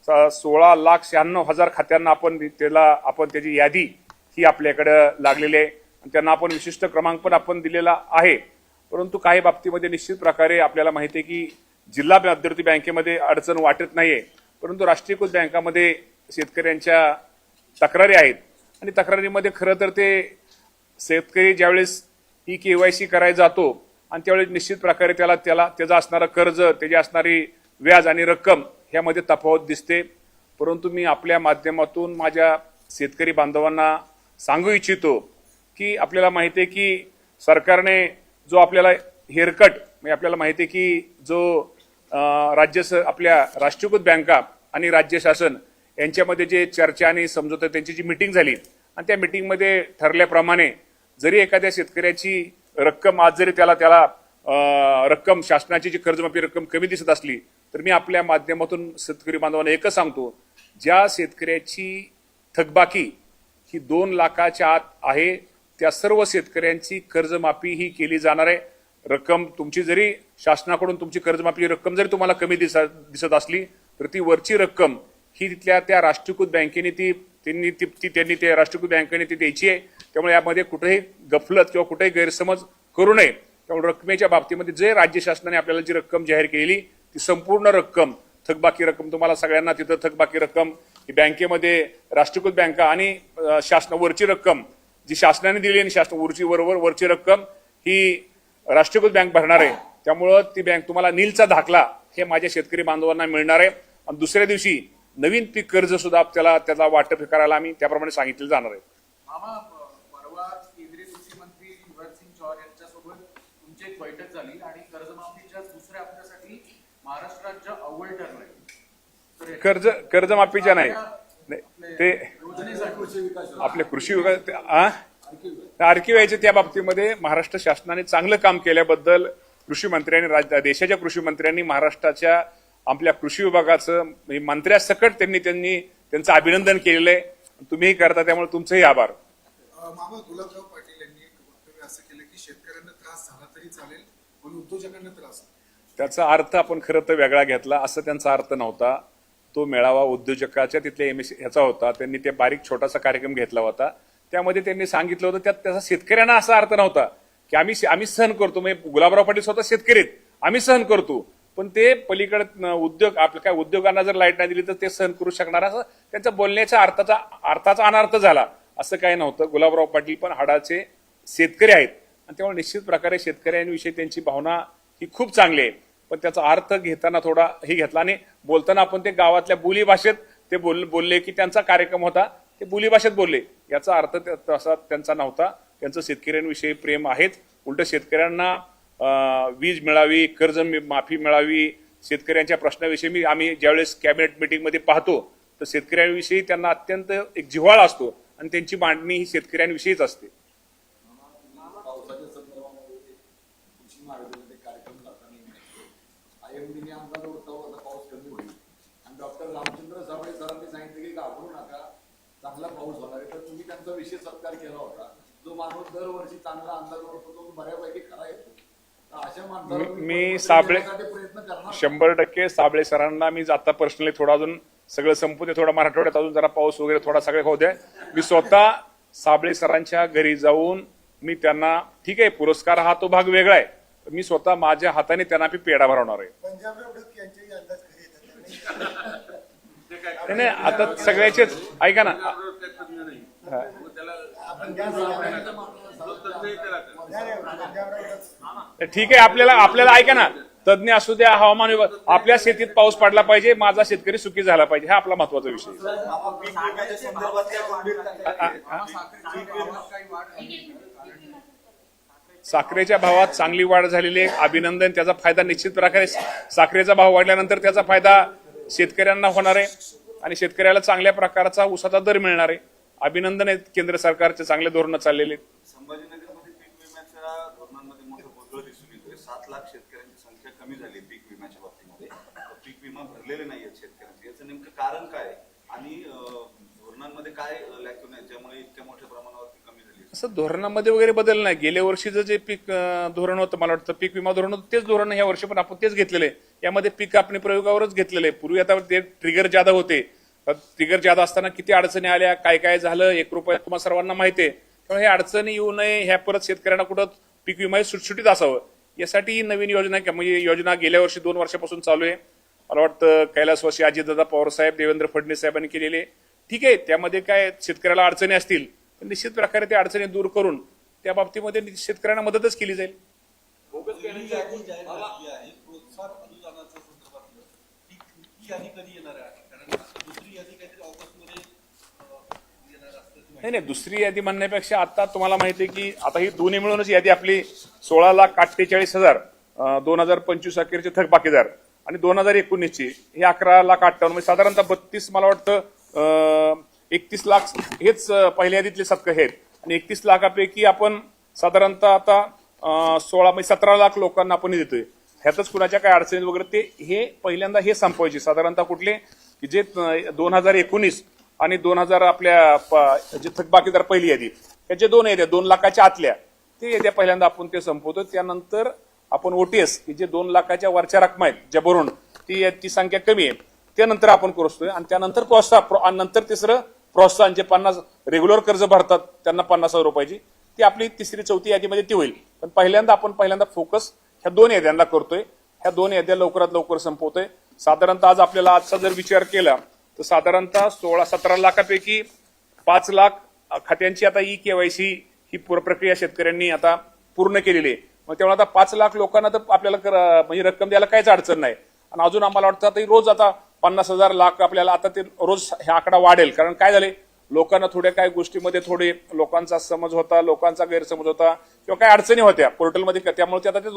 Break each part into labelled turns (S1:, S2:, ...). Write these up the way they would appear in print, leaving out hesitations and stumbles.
S1: 16,96,000 खात्यांना आपण त्याची यादी ही आपल्याकडे लागलेली आहे आणि त्यांना आपण विशिष्ट क्रमांक पण आपण दिलेला आहे. परंतु काही बाबतीमध्ये निश्चित प्रकारे आपल्याला माहिती आहे की जिल्हा मध्यवर्ती बँकेमध्ये अडचण वाटत नाहीये, परंतु राष्ट्रीयकृत बँकामध्ये शेतकऱ्यांच्या तक्रारी आहेत आणि तक्रारीमध्ये खरं तर ते शेतकरी ज्यावेळेस ही केवायसी करायला जातो आणि त्यावेळेस निश्चित प्रकारे त्याचं असणारं कर्ज, त्याची असणारी व्याज आणि रक्कम ह्यामध्ये तफावत दिसते. परंतु मी आपल्या माध्यमातून माझ्या शेतकरी बांधवांना सांगू इच्छितो की आपल्याला माहिती आहे की सरकारने जो आपल्याला हेअरकट म्हणजे आपल्याला माहिती आहे की जो आपल्या राष्ट्रीयकृत बँका आणि राज्य शासन यांच्यामध्ये जे चर्चा आणि समझोता त्यांची जी मीटिंग झाली आणि त्या मीटिंगमध्ये ठरल्याप्रमाणे जरी एखाद्या शेतकऱ्याची रक्कम आज जरी त्याला रक्कम शासनाची जी कर्जमाफी रक्कम कमी दिसत असली तर मी आपल्या माध्यमातून शेतकरी बांधवांना एकच सांगतो, ज्या शेतकऱ्याची थकबाकी ही 2 लाखाच्या आत आहे त्या सर्व शेतकऱ्यांची कर्जमाफी ही केली जाणार आहे. रक्कम तुमची जरी शासनाकडून तुमची कर्जमाफी रक्कम जरी तुम्हाला कमी दिसत असली तर ती वरची रक्कम ही तिथल्या त्या राष्ट्रीयकृत बँकेने त्यांनी त्या राष्ट्रीयकृत बँकेने ती द्यायची आहे. त्यामुळे यामध्ये कुठेही गफलत किंवा कुठेही गैरसमज करू नये. त्यामुळे रकमेच्या बाबतीमध्ये जे राज्य शासनाने आपल्याला जी रक्कम जाहीर केली ती संपूर्ण रक्कम थकबाकी रक्कम तुम्हाला सगळ्यांना तिथं थकबाकी रक्कम ही बँकेमध्ये राष्ट्रीयकृत बँका आणि शासनावरची रक्कम जी शासनाने दिली आणि वरची रक्कम ही राष्ट्रीयकृत बँक भरणार आहे. त्यामुळं ती बँक तुम्हाला नीलचा दाखला हे माझ्या शेतकरी बांधवांना मिळणार आहे आणि दुसऱ्या दिवशी नवीन पीक कर्ज सुद्धा त्याला वाटप करायला आम्ही त्याप्रमाणे सांगितलं जाणार आहे.
S2: परवा केंद्रीय कृषी मंत्री युवराज सिंग चौहान यांच्यासोबत तुमची एक बैठक झाली आणि कर्जमाफीच्या दुसऱ्या हप्त्यासाठी महाराष्ट्र राज्य अव्वल ठरलंय.
S1: कर्जमाफीच्या नाही ते आपले कृषी विभाग आर्किवायचे त्या बाबतीमध्ये महाराष्ट्र शासनाने चांगलं काम केल्याबद्दल कृषी मंत्र्यांनी देशाच्या कृषी मंत्र्यांनी महाराष्ट्राच्या आपल्या कृषी विभागाचं मंत्र्यासकट त्यांचं अभिनंदन केलेलं आहे. तुम्हीही करता त्यामुळे तुमचेही आभार.
S3: मामा गुलाबराव पाटील यांनी एक वक्तव्य असं केलं की शेतकऱ्यांना त्रास झाला तरी चालेल पण उद्योजकांना त्रास.
S1: त्याचा अर्थ आपण खरं तर वेगळा घेतला, असं त्यांचा अर्थ नव्हता. तो मेळावा उद्योजकाच्या तिथल्या ह्याचा होता. त्यांनी ते बारीक छोटासा कार्यक्रम घेतला होता. त्यामध्ये त्यांनी सांगितलं होतं त्याचा शेतकऱ्यांना असा अर्थ नव्हता की आम्ही सहन करतो. म्हणजे गुलाबराव पाटील स्वतः शेतकरी आम्ही सहन करतो, पण ते पलीकडे आपल्या काय उद्योगांना जर लाईट नाही दिली तर ते सहन करू शकणार असं त्यांच्या बोलण्याच्या अर्थाचा अनर्थ झाला. असं काही नव्हतं. गुलाबराव पाटील पण हाडाचे शेतकरी आहेत आणि त्यामुळे निश्चित प्रकारे शेतकऱ्यांविषयी त्यांची भावना ही खूप चांगली आहे. पण त्याचा अर्थ घेताना थोडा हे घेतला आणि बोलताना आपण ते गावातल्या बोली भाषेत ते बोलले की त्यांचा कार्यक्रम होता ते बोली भाषेत बोलले. याचा अर्थ तसा त्यांचा नव्हता. त्यांचं शेतकऱ्यांविषयी प्रेम आहेच. उलट शेतकऱ्यांना वीज मिळावी, कर्ज माफी मिळावी, शेतकऱ्यांच्या प्रश्नाविषयी आम्ही ज्यावेळेस कॅबिनेट मिटिंगमध्ये पाहतो तर शेतकऱ्यांविषयी त्यांना अत्यंत एक जिव्हाळा असतो आणि त्यांची मांडणी ही शेतकऱ्यांविषयीच असते.
S4: पाऊस कमी होईल आणि डॉक्टर रामचंद्र साबळे सरांनी सांगितलं की घाबरू नका, चांगला पाऊस होणार आहे. तर तुम्ही त्यांचा विशेष सत्कार केला होता. जो माणूस दरवर्षी चांगला अंदाज करतो तो बऱ्यापैकी खरा येतो.
S1: मी साबळे 100% साबळे सरांना मी आता पर्सनली थोडा अजून सगळं संपू दे, थोडा मराठवाड्यात अजून जरा पाऊस वगैरे थोडा सगळं होऊ द्या. मी स्वतः साबळे सरांच्या घरी जाऊन मी त्यांना ठीक आहे पुरस्कार हा तो भाग वेगळा आहे, मी स्वतः माझ्या हाताने त्यांना पेढा भरवणार आहे. नाही आता सगळ्याचेच ऐका ना. ठीक आहे आपल्याला ऐका ना, तज्ञ असू द्या, हवामान विभाग, आपल्या शेतीत पाऊस पडला पाहिजे, माझा शेतकरी सुखी झाला पाहिजे, हा आपला महत्वाचा विषय. साखरेच्या भावात चांगली वाढ झालेली आहे, अभिनंदन. त्याचा फायदा निश्चित प्रकारे साखरेचा भाव वाढल्यानंतर त्याचा फायदा शेतकऱ्यांना होणार आहे आणि शेतकऱ्याला चांगल्या प्रकारचा ऊसाचा दर मिळणार आहे. अभिनंदन आहे केंद्र सरकारचे चांगले धोरण चाललेले.
S5: संभाजीनगरमध्ये पीक विम्याच्या धोरणांमध्ये मोठं गोंधळ दिसून येतोय. 7 लाख शेतकऱ्यांची संख्या कमी झाली पीक विम्याच्या बाबतीमध्ये. पीक विमा भरलेले नाहीये शेतकऱ्यांचे. याचं नेमकं कारण काय आणि धोरणांमध्ये काय लॅक्यून आहे ज्यामुळे इतक्या मोठ्या प्रमाणावरती कमी झाली?
S1: तसं धोरणामध्ये वगैरे बदल नाही. गेल्या वर्षीचं जे पीक धोरण होतं, मला वाटतं पीक विमा धोरण होतं, तेच धोरण ह्या वर्षी पण आपण तेच घेतलेलं आहे. यामध्ये पीक कापणी प्रयोगावरच घेतलेलं आहे. पूर्वी आता ते ट्रिगर जादा होते. ट्रिगर जादा असताना किती अडचणी आल्या, काय काय झालं, 1 रुपया तुम्हाला सर्वांना माहिती आहे. त्यामुळे हे अडचणी येऊ नये, ह्या परत शेतकऱ्यांना कुठं पीक विमा सुटसुटीत असावं यासाठी ही नवीन योजना, म्हणजे योजना गेल्या वर्षी 2 वर्षापासून चालू आहे. मला वाटतं कैलासवासी अजितदादा पवार साहेब, देवेंद्र फडणवीस साहेबांनी केलेले. ठीक आहे, त्यामध्ये काय शेतकऱ्याला अडचणी असतील, पण निश्चित प्रकारे त्या अडचणी दूर करून त्या बाबतीमध्ये शेतकऱ्यांना मदतच केली जाईल.
S6: बोगस बियाण्याची यादी जाहीर झाली आहे. प्रोत्साहन अनुदानाच्या संदर्भातलं ती यादी कधी येणार आहे? कारण दुसरी यादी काहीतरी ऑगस्टमध्ये येणार असतं.
S1: नाही, दुसरी यादी म्हणण्यापेक्षा आता तुम्हाला माहिती आहे की आता ही दोन्ही मिळूनच यादी आपली 16,48,000 2025 अखेरचे थकबाकीदार आणि 2019ची ही 11,58,000 म्हणजे साधारणतः 32, मला वाटतं 31 लाख हेच पहिल्या यादीतले सत्क आहेत. आणि 31 लाखापैकी आपण साधारणतः आता 17 लाख लोकांना आपण देतोय. ह्यातच कुणाच्या काय अडचणी वगैरे ते हे पहिल्यांदा हे संपवायचे. साधारणतः कुठले की जे 2019 आणि 2000 आपल्या जे थकबाकीदार पहिली यादी त्याचे 2 याद्या 2 लाखाच्या आतल्या ते याद्या पहिल्यांदा आपण ते संपवतो. त्यानंतर आपण ओटीएस की जे 2 लाखाच्या वरच्या रकमा आहेत ज्या भरून ती संख्या कमी आहे त्यानंतर आपण करतोय. आणि त्यानंतर प्रोत्साहन, नंतर तिसरं प्रोत्साहन जे 50 रेग्युलर कर्ज भरतात त्यांना 50,000 रुपयाची ती आपली 3री 4थी यादीमध्ये ती होईल. पण पहिल्यांदा फोकस ह्या 2 याद्यांना करतोय. ह्या 2 याद्या लवकरात लवकर संपवतोय. साधारणतः आज आपल्याला आजचा जर विचार केला तर साधारणतः 16-17 लाखापैकी 5 लाख खात्यांची आता KYC ही प्रक्रिया शेतकऱ्यांनी आता पूर्ण केलेली आहे. मग तेव्हा आता 5 लाख लोकांना तर आपल्याला म्हणजे रक्कम द्यायला काहीच अडचण नाही. आणि अजून आम्हाला वाटतं आता रोज आता 50,000 लाख आपल्याला आता ते रोज हा आकडा वाढेल. कारण काय झाले, लोकांना थोड्या काही गोष्टीमध्ये थोडे लोकांचा समज होता, लोकांचा गैरसमज होता किंवा काही अडचणी होत्या पोर्टलमध्ये, त्यामुळे ते आता ते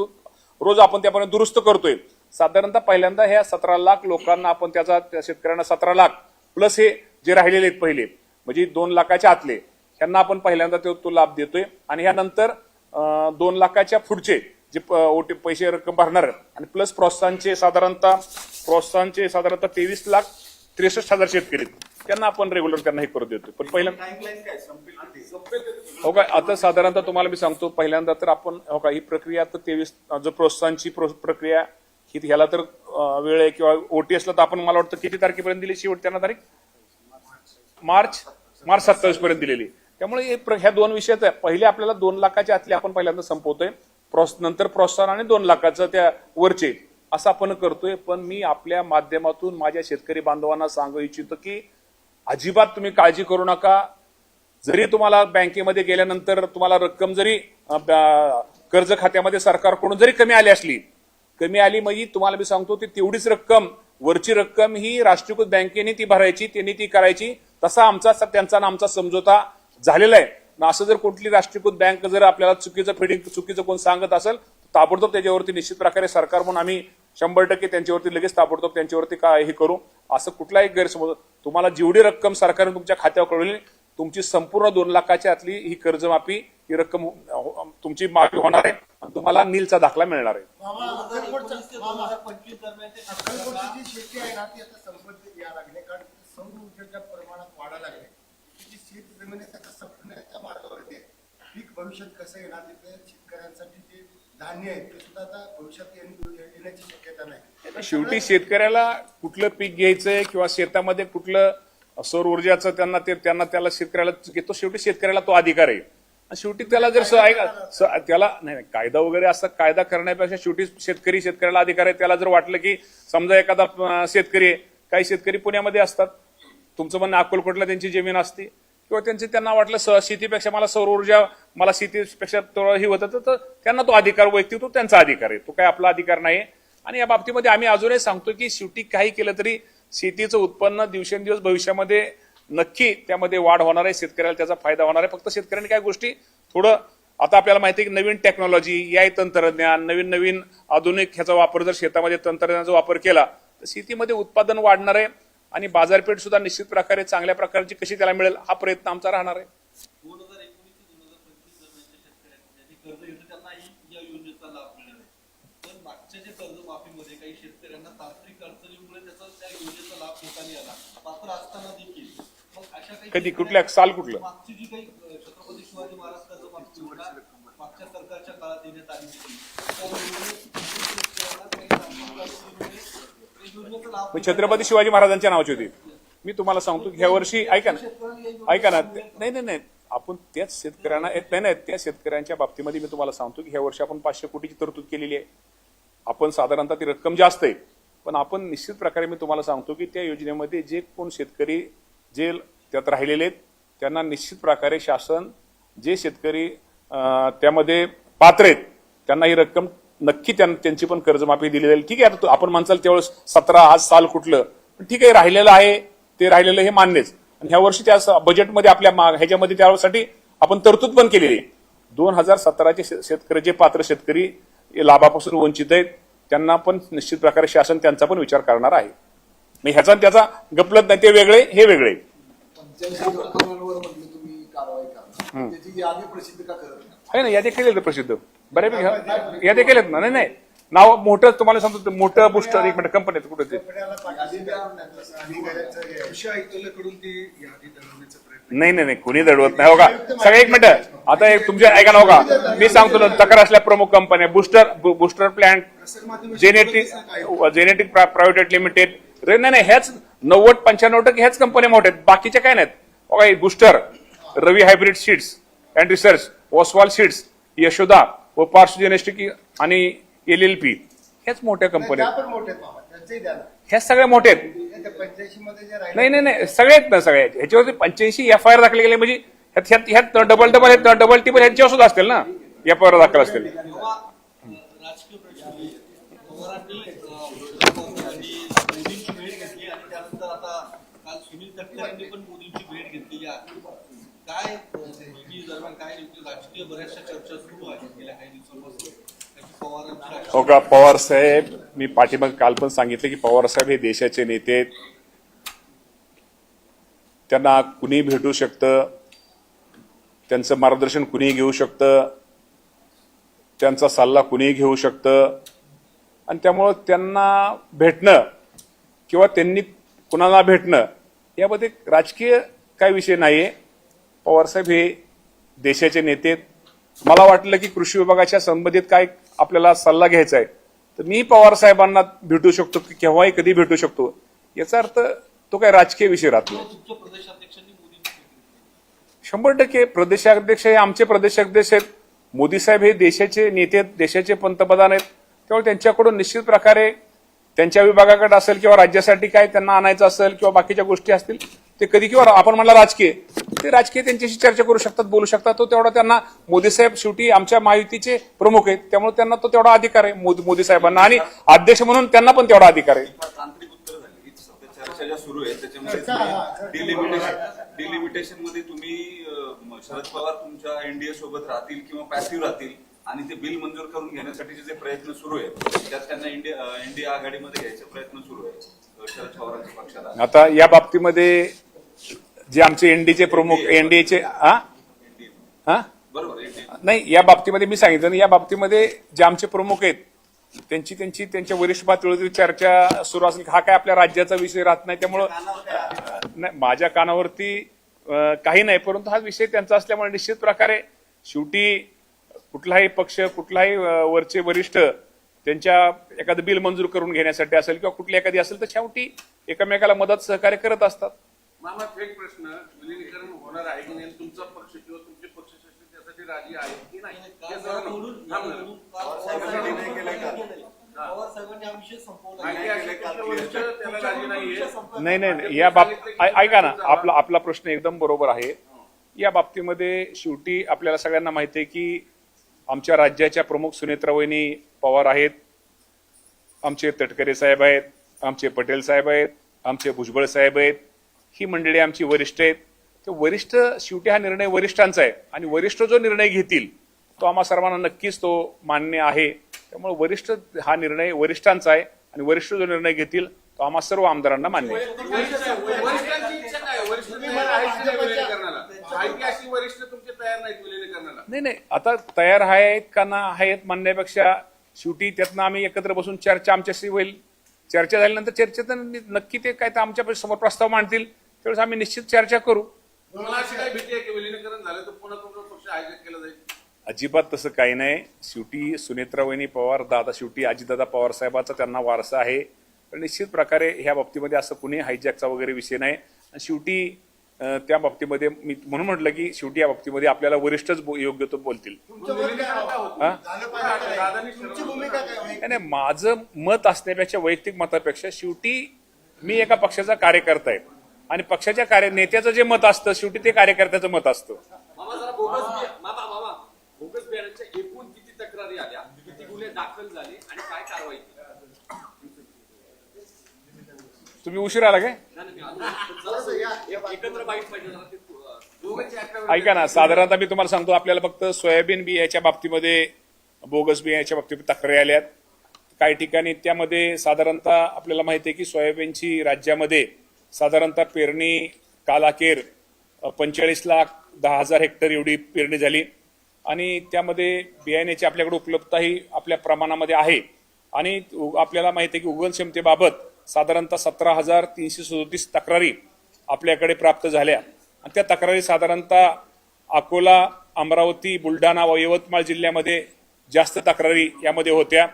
S1: रोज आपण त्यापर्यंत दुरुस्त करतोय. साधारणतः पहिल्यांदा ह्या 17 लाख लोकांना आपण त्या शेतकऱ्यांना 17 लाख प्लस हे जे राहिलेले आहेत पहिले म्हणजे 2 लाखाच्या आतले ह्यांना आपण पहिल्यांदा तो लाभ देतोय. आणि ह्यानंतर 2 लाखाच्या पुढचे जे पैसे रक्कम भरणार आणि प्लस प्रोत्साहनचे साधारणतः 23,63,000 शेतकरी त्यांना आपण रेग्युलर त्यांना हे करू देतो. पण पहिल्यांदा
S5: टाइमलाईन काय संपेल कधी?
S1: हो काय, आता साधारणतः तुम्हाला मी सांगतो पहिल्यांदा तर आपण हो का ही प्रक्रिया तर 23 जो प्रोत्साहनची प्रक्रिया ही ह्याला तर वेळ आहे किंवा ओटीएसला तर आपण मला वाटतं किती तारखेपर्यंत दिली शेवट त्यांना तारीख मार्च 27 पर्यंत दिलेली. त्यामुळे ह्या 2 विषयात पहिले आपल्याला 2 लाखाच्या आतले आपण पहिल्यांदा संपवतोय, नंतर प्रोत्साहन आणि 2 लाखाचं त्या वरचे असं आपण करतोय. पण मी आपल्या माध्यमातून माझ्या शेतकरी बांधवांना सांगू इच्छितो की अजिबात तुम्ही काळजी करू नका. जरी तुम्हाला बँकेमध्ये गेल्यानंतर तुम्हाला रक्कम जरी कर्ज खात्यामध्ये सरकारकडून जरी कमी आली म्हणजे तुम्हाला मी सांगतो ती तेवढीच रक्कम वरची रक्कम ही राष्ट्रीयकृत बँकेने ती भरायची, त्यांनी ती करायची. तसा त्यांचा आमचा समझोता झालेला आहे. असं जर कुठली राष्ट्रीयकृत बँक जर आपल्याला चुकीचं कोण सांगत असेल ताबडतोब त्याच्यावरती निश्चित प्रकारे सरकार म्हणून आम्ही 100% त्यांच्यावरती लगेच ताबडतोब त्यांच्यावरती काय हे करू. असं कुठलाही गैरसमज, तुम्हाला जेवढी रक्कम सरकारने तुमच्या खात्यावर कळवली तुमची संपूर्ण 2 लाखाच्या आतली ही कर्जमाफी ही रक्कम तुमची माफी होणार आहे आणि तुम्हाला नीलचा दाखला मिळणार आहे.
S6: अक्कलकोटची 2025 दरम्यान ते
S7: जी शेती आहे ना ती आता संपत्ती यायला लागली कारण सौर ऊर्जेच्या प्रमाणात वाढायला लागले. जी शेत जमिनी आता संपण्याच्या मार्गावरती आहे. पीक भविष्यात कसं येणार तिथे शेतकऱ्यांसाठी जे धान्य आहे ते सुद्धा आता भविष्यात येण्याची शक्यता नाही.
S1: शेवटी शेतकऱ्याला कुठलं पीक घ्यायचंय किंवा शेतामध्ये कुठलं सौर ऊर्जाचं त्याला शेतकऱ्याला घेतो. शेवटी शेतकऱ्याला तो अधिकार आहे. शेवटी त्याला जर त्याला नाही कायदा वगैरे असं कायदा करण्यापेक्षा शेवटी शेतकऱ्याला अधिकार आहे. त्याला जर वाटलं की समजा एखादा शेतकरी आहे, काही शेतकरी पुण्यामध्ये असतात, तुमचं म्हणणं अक्कलकोटला त्यांची जमीन असते किंवा त्यांना वाटलं शेतीपेक्षा मला सौर ऊर्जा मला शेतीपेक्षा हे होतं तर त्यांना तो अधिकार वैयक्तिक तो त्यांचा अधिकार आहे, तो काय आपला अधिकार नाही. आणि या बाबतीमध्ये आम्ही अजूनही सांगतो की शेवटी काही केलं तरी शेतीचं उत्पन्न दिवसेंदिवस भविष्यामध्ये नक्की त्यामध्ये वाढ होणार आहे, शेतकऱ्याला त्याचा फायदा होणार आहे. फक्त शेतकऱ्यांनी काही गोष्टी थोडं आता आपल्याला माहिती आहे की नवीन टेक्नॉलॉजी या तंत्रज्ञान नवीन आधुनिक ह्याचा वापर जर शेतामध्ये तंत्रज्ञानाचा वापर केला तर शेतीमध्ये उत्पादन वाढणार आहे आणि बाजारपेठ सुद्धा निश्चित प्रकारे चांगल्या प्रकारची कशी त्याला मिळेल हा प्रयत्न आमचा राहणार आहे.
S6: 2019 ते 2025 दरम्यानच्या शेतकऱ्यांनी कर्ज घेतलं त्यांनाही या योजनेचा लाभ मिळणार आहे. तर मागच्या जे कर्जमाफीमध्ये काही शेतकऱ्यांना तांत्रिक अडचणीमुळे त्या योजनेचा लाभ घेता नाही आला, पात्र असताना देखील मग अशा काही
S1: कधी कुठल्या साल कुठलं
S6: मागची जी काही छत्रपती शिवाजी महाराज
S1: मी छत्रपती शिवाजी महाराजांच्या नावाची होती. मी तुम्हाला सांगतो ह्या वर्षी ऐका ना नाही आपण त्याच शेतकऱ्यांना नाही त्या शेतकऱ्यांच्या बाबतीमध्ये मी तुम्हाला सांगतो की ह्या वर्षी आपण 500 कोटीची तरतूद केलेली आहे. आपण साधारणतः ती रक्कम जास्त आहे, पण आपण निश्चित प्रकारे मी तुम्हाला सांगतो की त्या योजनेमध्ये जे कोण शेतकरी जे त्यात राहिलेले आहेत त्यांना निश्चित प्रकारे शासन जे शेतकरी त्यामध्ये पात्र आहेत त्यांना ही रक्कम नक्की त्यांची पण कर्जमाफी दिलेली आहे. ठीक आहे, आता आपण म्हणसाल त्यावेळेस 17 आज साल कुठलं, पण ठीक आहे, राहिलेलं आहे ते राहिलेलं हे मान्यच. आणि ह्या वर्षी त्या बजेटमध्ये आपल्या ह्याच्यामध्ये त्यासाठी आपण तरतूद पण केलेली आहे. 2017चे शेतकरी जे पात्र शेतकरी लाभापासून वंचित आहेत त्यांना पण निश्चित प्रकारे शासन त्यांचा पण विचार करणार आहे. मी ह्याचा त्याचा गपलत नाही, ते वेगळे हे वेगळे.
S4: 85 प्रकरणांवर म्हटलं तुम्ही कारवाई करा, त्याची यादी प्रसिद्ध का करत नाही?
S1: आहे ना, यादी केलेलं प्रसिद्ध बऱ्यापैकी यादी केलेत ना. नाही नाव मोठं तुम्हाला सांगतो, मोठं बुस्टर एक मिनिट कंपनी कुठे ते
S3: कृषी आयुक्तालयाकडून ती यादी दळवण्याचा प्रयत्न
S1: नाही कोणी दडवत नाही. हो का सगळे एक मिनिट आता एक तुमच्या ऐका ना, हो का मी सांगतो ना, तक्रार असल्या प्रमुख कंपन्या booster plant genetic private limited नाही ह्याच 90-95% ह्याच कंपन्या मोठ्या आहेत, बाकीच्या काय नाहीत. बघा booster, Ravi hybrid seeds and research, Oswal seeds, Yashoda व पार्स जेनेटिक आणि LLP ह्याच मोठ्या कंपन्या आहेत.
S7: मोठे आहेत बाबा, त्यांचंही द्या ना.
S1: ह्याच सगळ्या मोठ्या आहेत.
S7: 85 मध्ये जे राहिले
S1: नाही सगळे आहेत ना, सगळे ह्याच्यावरती 85 FIR दाखल केले म्हणजे ह्यात डबल टिबल ह्यांच्यावर सुद्धा असतील ना, FIR दाखल असतील.
S6: राजकीय प्रश्न पवारांनी मोदींची भेट घेतली आणि त्यानंतर आता काल सुनील तटकरेंनी पण मोदींची भेट घेतलेली आहे. काय भेटी दरम्यान काय नेमकी राजकीय बऱ्याचशा चर्चा सुरू आहेत गेल्या काही दिवसांपासून पवारांची.
S1: हो का पवार साहेब, मी पाठीमागे काल पण सांगितले की पवार साहेब हे देशाचे नेते आहेत. त्यांना कुणी भेटू शकतं, त्यांचं मार्गदर्शन कुणी घेऊ शकतं, त्यांचा सल्ला कुणी घेऊ शकतं. आणि त्यामुळं त्यांना भेटणं किंवा त्यांनी कुणाला भेटणं यामध्ये राजकीय काय विषय नाहीये. पवारसाहेब हे देशाचे नेते आहेत. मला वाटलं की कृषी विभागाच्या संबंधित काय आपल्याला सल्ला घ्यायचा आहे तर मी पवार साहेबांना भेटू शकतो की केव्हाही कधी भेटू शकतो. याचा अर्थ तो काय राजकीय विषय राहतो.
S6: तुमच्या प्रदेशाध्यक्षांनी मोदींची भेट घेतली.
S1: 100% प्रदेशाध्यक्ष हे आमचे प्रदेशाध्यक्ष आहेत. मोदी साहेब हे देशाचे नेते आहेत, देशाचे पंतप्रधान आहेत. त्यामुळे त्यांच्याकडून निश्चित प्रकारे त्यांच्या विभागाकडे असेल किंवा राज्यासाठी काय त्यांना आणायचं असेल किंवा बाकीच्या गोष्टी असतील ते कधी किंवा आपण म्हणला राजकीय ते राजकीय त्यांच्याशी चर्चा करू शकतात, बोलू शकतात. तो तेवढा त्यांना मोदी साहेब शेवटी आमच्या महायुतीचे प्रमुख आहेत त्यामुळे त्यांना तो तेवढा अधिकार आहे मोदी साहेबांना आणि अध्यक्ष म्हणून त्यांना पण तेवढा अधिकार आहे.
S5: तांत्रिक उत्तर झाली हीच सध्या चर्चा ज्या सुरू आहे त्याच्यामध्ये डिलिमिटेशन मध्ये तुम्ही शरद पवार तुमच्या एनडीए सोबत राहतील किंवा पॅसिव्ह राहतील आणि ते बिल मंजूर करून घेण्यासाठीचे जे प्रयत्न सुरू आहेत त्यात त्यांना एनडीए आघाडीमध्ये घ्यायचे प्रयत्न सुरू आहे शरद पवारांच्या पक्षाला.
S1: आता या बाबतीमध्ये जे आमचे एनडीचे प्रमुख एनडीएचे
S5: बरोबर
S1: नाही या बाबतीमध्ये मी सांगितलं ना, या बाबतीमध्ये जे आमचे प्रमुख आहेत त्यांच्या वरिष्ठ पातळीवर चर्चा सुरू असेल. हा काय आपल्या राज्याचा विषय राहत नाही त्यामुळं नाही माझ्या कानावरती काही नाही, परंतु हा विषय त्यांचा असल्यामुळे निश्चित प्रकारे शेवटी कुठलाही पक्ष कुठलाही वरचे वरिष्ठ त्यांच्या एखादं बिल मंजूर करून घेण्यासाठी असेल किंवा कुठली एखादी असेल तर शेवटी एकमेकाला मदत सहकार्य करत असतात.
S2: मामा एक प्रश्न, विलिनीकरण होणार आहे की नाही, तुमचा पक्ष किंवा तुमचे पक्ष त्यासाठी राजी आहे की नाही?
S6: पवार साहेबांनी हा विषय संपवला.
S1: नाही या ऐका ना, आपला प्रश्न एकदम बरोबर आहे. या बाबतीमध्ये शेवटी आपल्याला सगळ्यांना माहिती आहे की आमच्या राज्याच्या प्रमुख सुनेत्रावहिनी पवार आहेत, आमचे तटकरे साहेब आहेत, आमचे पटेल साहेब आहेत, आमचे भुजबळ साहेब आहेत. ही मंडळी आमची वरिष्ठ आहेत. ते वरिष्ठ शेवटी हा निर्णय वरिष्ठांचा आहे आणि वरिष्ठ जो निर्णय घेतील तो आम्हा सर्वांना नक्कीच तो मान्य आहे. त्यामुळे वरिष्ठ हा निर्णय वरिष्ठांचा आहे आणि वरिष्ठ जो निर्णय घेतील तो आम्हा सर्व आमदारांना मान्य आहे.
S2: वरिष्ठांची इच्छा काय? वरिष्ठ तयार आहेत विलिनीकरणाला? अशी वरिष्ठ तुमचे तयार नाहीत विलिनीकरणाला?
S1: नाही आता तयार आहेत का ना आहेत म्हणण्यापेक्षा शेवटी त्यातनं आम्ही एकत्र बसून चर्चा आमच्याशी होईल. चर्चा झाल्यानंतर चर्चेतून नक्की ते काय तर आमच्या समोर प्रस्ताव मांडतील त्यावेळेस आम्ही निश्चित चर्चा करू.
S2: तुम्हाला अशी काय भीती आहे की विलिनीकरण झालं तर पुन्हा तुमचा पक्ष हायजॅक केला जाईल?
S1: अजिबात तसं काही नाही. शेवटी सुनेत्रावहिनी पवार दादा, शेवटी अजितदादा पवार साहेबाचा त्यांना वारसा आहे. तर निश्चित प्रकारे ह्या बाबतीमध्ये असं कुणी हायजॅकचा वगैरे विषय नाही. आणि शेवटी त्या बाबतीमध्ये मी म्हणून म्हटलं की शेवटी या बाबतीमध्ये आपल्याला वरिष्ठच योग्य तो बोलतील.
S7: तुमचं मत काय होतं?
S1: हा?
S7: झालं पाहिजे का नाही? तुमची भूमिका काय होईल?
S1: नाही नाही, माझं मत असण्यापेक्षा, वैयक्तिक मतापेक्षा, शेवटी मी एका पक्षाचा कार्यकर्ता आहे आणि पक्षाच्या नेत्याचं जे मत असतं शेवटी ते कार्यकर्त्याचं मत असतं.
S8: मामा जरा बोगस बियाण्यांच्या एकूण किती तक्रारी आल्या, किती गुन्हे दाखल झाले आणि काय कारवाई केली?
S1: तुम्ही उशीर आला काय?
S8: एकत्र बाईट पाहिजे जरा ते
S1: ऐका ना, साधारणतः मी तुम्हाला सांगतो, आपल्याला फक्त सोयाबीन बियाच्या बाबतीमध्ये, बोगस बियाच्या बाबतीमध्ये तक्रारी आल्यात. काही ठिकाणी त्यामध्ये साधारणतः आपल्याला माहिती आहे की सोयाबीनची राज्यामध्ये साधारणतः पेरणी काल अखेर 45,10,000 हेक्टर एवढी पेरणी झाली आणि त्यामध्ये बियाण्याची आपल्याकडे उपलब्धताही आपल्या प्रमाणामध्ये आहे. आणि आपल्याला माहिती आहे की उगवण क्षमतेबाबत साधारणतः 17,337 तक्रारी आपल्याकडे प्राप्त झाल्या आणि त्या तक्रारी साधारणतः अकोला, अमरावती, बुलढाणा व यवतमाळ जिल्ह्यामध्ये जास्त तक्रारी यामध्ये होत्या.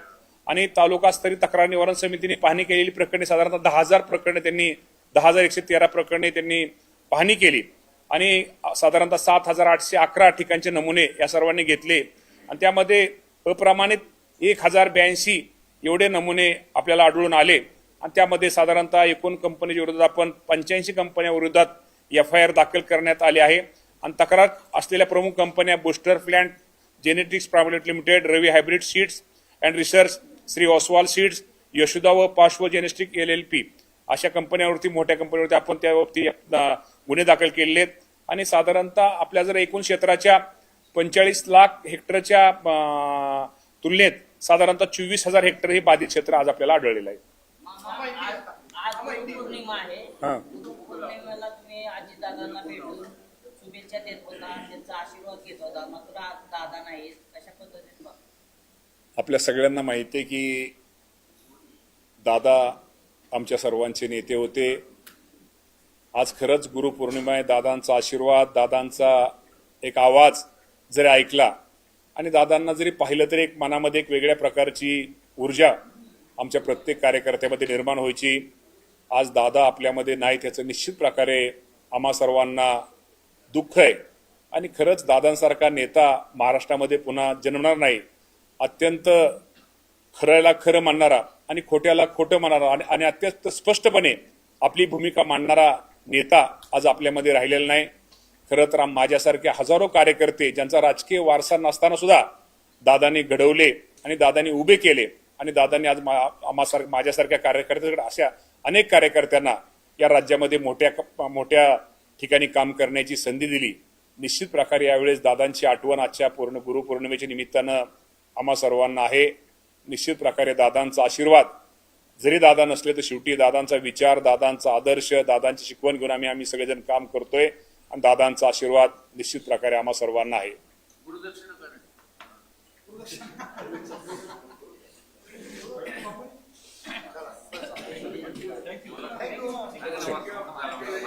S1: आणि तालुकास्तरीय तक्रार निवारण समितीने पाहणी केलेली प्रकरणे साधारणतः 10,000 प्रकरणे त्यांनी 10,113 प्रकरणे त्यांनी पाहणी केली आणि साधारणतः 7,811 ठिकाणचे नमुने या सर्वांनी घेतले आणि त्यामध्ये अप्रमाणित 1,082 एवढे नमुने आपल्याला आढळून आले आणि त्यामध्ये साधारणतः एकूण कंपनीच्या विरोधात आपण 85 कंपन्या विरोधात FIR दाखल करण्यात आले आहे. आणि तक्रार असलेल्या प्रमुख कंपन्या booster plant, genetics private limited, Ravi hybrid seeds and research, Shri Oswal seeds, Yashoda व पार्श्व जेनेटिक LLP अशा कंपन्यांवरती, मोठ्या कंपन्यांवरती आपण त्या बाबतीत गुन्हे दाखल केलेले आहेत. आणि साधारणतः आपल्या जर एकूण क्षेत्राच्या 45 लाख हेक्टरच्या तुलनेत साधारणतः 24,000 हेक्टर हे बाधित क्षेत्र आज आपल्याला आढळलेलं आहे.
S9: आज गुरुपौर्णिमा आहे. गुरुपौर्णिमेला तुम्ही अजितदादांना भेटून शुभेच्छा देत होता, त्यांचा आशीर्वाद घेत होता, मात्र आज दादा नाही, अशा पद्धतीने बघा.
S1: आपल्या सगळ्यांना माहिती आहे की दादा आमच्या सर्वांचे नेते होते. आज खरंच गुरुपौर्णिमा आहे. दादांचा आशीर्वाद, दादांचा एक आवाज जरी ऐकला आणि दादांना जरी पाहिलं तरी एक मनामध्ये एक वेगळ्या प्रकारची ऊर्जा आमच्या प्रत्येक कार्यकर्त्यामध्ये निर्माण व्हायची. आज दादा आपल्यामध्ये नाही त्याचं निश्चित प्रकारे आम्हा सर्वांना दुःख आहे. आणि खरंच दादांसारखा नेता महाराष्ट्रामध्ये पुन्हा जन्मणार नाही. अत्यंत खऱ्याला खरं मानणारा आणि खोट्याला खोटं मानणारा आणि अत्यंत स्पष्टपणे आपली भूमिका मांडणारा नेता आज आपल्यामध्ये राहिलेला नाही. खरं तर माझ्यासारखे हजारो कार्यकर्ते ज्यांचा राजकीय वारसा नसताना सुद्धा दादांनी घडवले आणि दादांनी उभे केले आणि दादांनी आज माझ्यासारख्या कार्यकर्त्यांकडे अशा अनेक कार्यकर्त्यांना या राज्यामध्ये मोठ्या ठिकाणी काम करण्याची संधी दिली. निश्चित प्रकारे यावेळेस दादांची आठवण आजच्या गुरुपौर्णिमेच्या निमित्तानं आम्हा सर्वांना आहे. निश्चित प्रकारे दादांचा आशीर्वाद, जरी दादा नसले तर शेवटी दादांचा विचार, दादांचा आदर्श, दादांची शिकवण घेऊन आम्ही सगळेजण काम करतोय आणि दादांचा आशीर्वाद निश्चित प्रकारे आम्हा सर्वांना आहे.
S2: गुरुदक्षिणा करा.